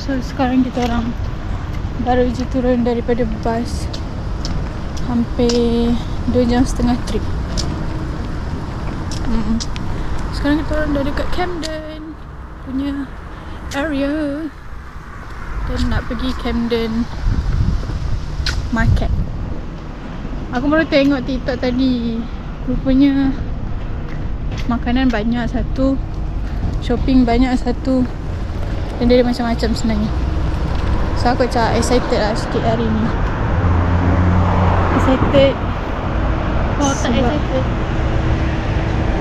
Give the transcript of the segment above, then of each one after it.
So sekarang kita orang baru je turun daripada bas. Hampir 2.5 jam trip. Sekarang kita orang dah dekat Camden punya area dan nak pergi Camden Market. Aku baru tengok TikTok tadi. Rupanya makanan banyak satu, shopping banyak satu, dan dia ada macam-macam sebenarnya. So aku macam excited lah sikit hari ni. Excited. Kau tak excited?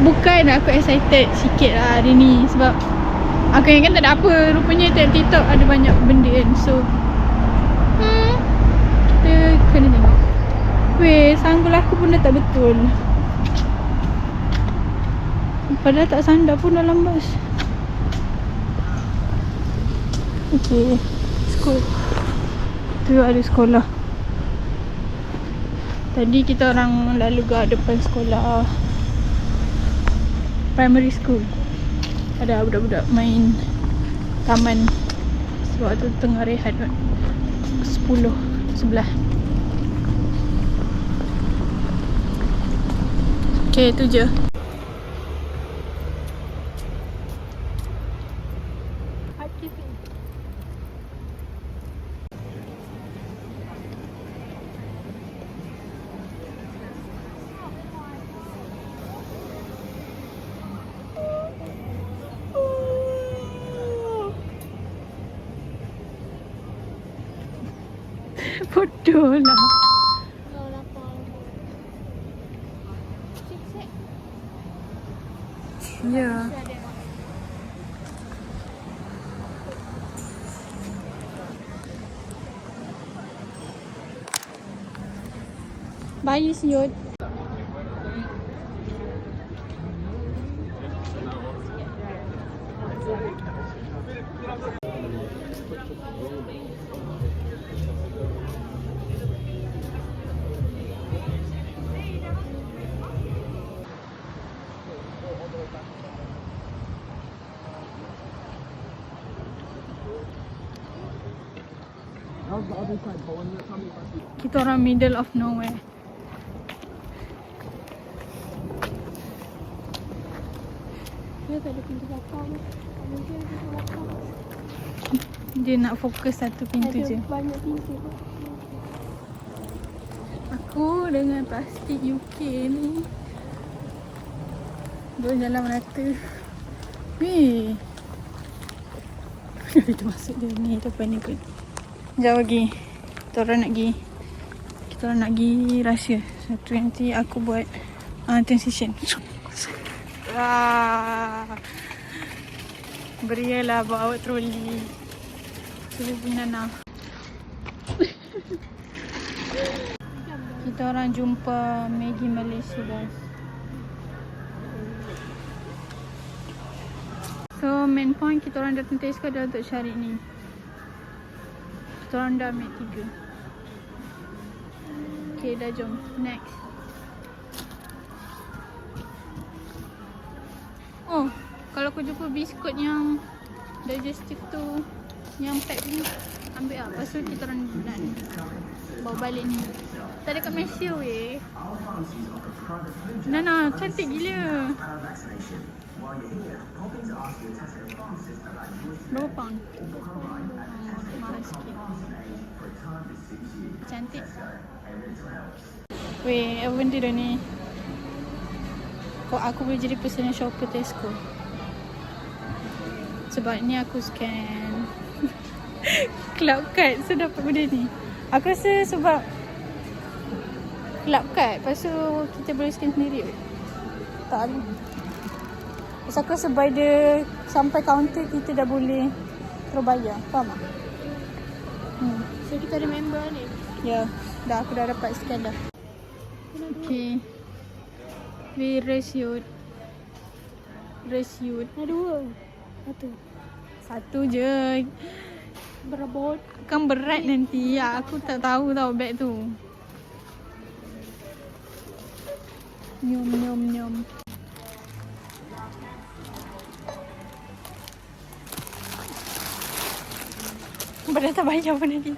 Bukan, aku excited sikit lah hari ni. Sebab aku ingatkan tak ada apa. Rupanya tengok TikTok ada banyak benda kan. So kita kena tengok. Weh, sanggul aku pun dah tak betul. Padahal tak sandar pun dalam bas. Okay, school. Tu ada sekolah. Tadi kita orang lalu ke depan sekolah primary school. Ada budak-budak main taman. Sebab tu tengah rehat 10, 11. Okay, tu je. Bodoh lah. Kau lapar. Cik-cik. Ya. Bye, siot. Kita orang middle of nowhere. Dia tak ada pintu belakang. Mungkin pintu belakang. Dia nak fokus satu pintu Ada je. banyak pintu. Aku dengan plastik UK ni dua jalan merata. Weh. Kita masuk dia ni depan ni kot. Jauh lagi. Kita orang nak pergi Russia. Satu nanti aku buat transition. Berialah bawa troli. Suruh Nana. Kita orang jumpa Maggi Malaysia guys. So main point kita orang datang Tesco adalah untuk cari ni. Kita orang dah ambil 3. Okay, dah jom. Next. Oh, kalau kau jumpa biskut yang digestive tu, yang pack ni, ambil lah. Lepas tu kita orang nak bawa balik ni. Tak ada kat Malaysia weh. Nana, cantik gila. Berapa pound? Mahal sikit. Cantik. Weh, apa benda dah ni? Kok aku boleh jadi personal shopper Tesco? Sebab ni aku scan Club card, so dapat benda ni. Aku rasa sebab Club card, lepas tu kita boleh scan sendiri. Tak ada. Lepas aku rasa by the sampai kaunter kita dah boleh terus bayar. Faham tak? So kita ada member ni. Ya, dah aku dah dapat scan dah. Okay. We resiut. Ada 2. Satu je. Berebut. Kan berat nanti. Ya, aku tak tahu tau beg tu. Nyum nyum nyum. Dah tak bayar pun lagi.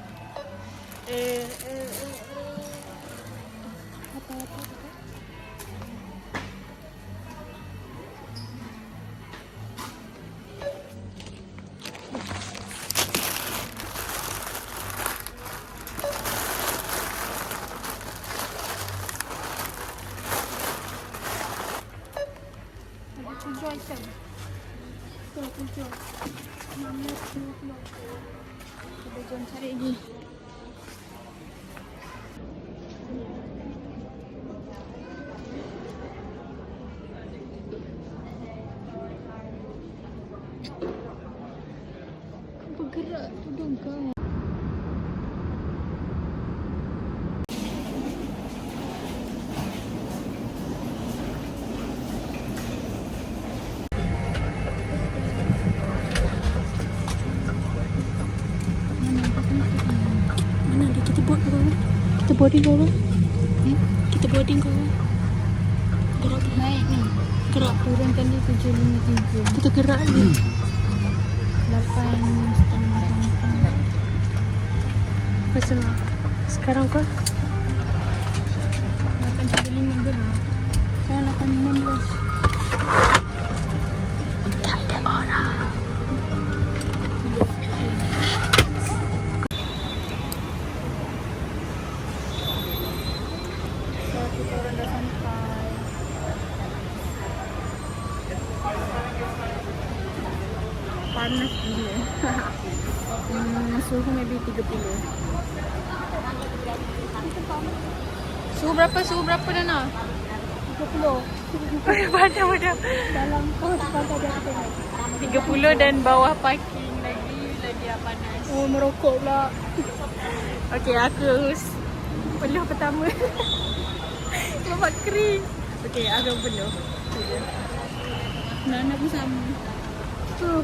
Tujuh item. Tujuh. Mana tujuh? Kita jom cari lagi. Bergerak tudung kau. Mana dia? Kita board kau. Kita boarding kau. Kita boarding kau. Gerak Naik ni. gerak. Turun tadi 753. Kita gerak ni. 8.5. Pasal sekarang kau 8.5 gerak. Saya 8.16. tak ada orang. So kita orang dah sampai. Panas gila. Suhu maybe 30. Suhu berapa Nana? 30. Pada Dalam kos pakai dia tengok. 30 dan bawah parking lagi panas. Oh, merokok pula. Okey, aku peluh pertama. Nampak kering. Okey, aku peluh. Nana pun sama. Tu.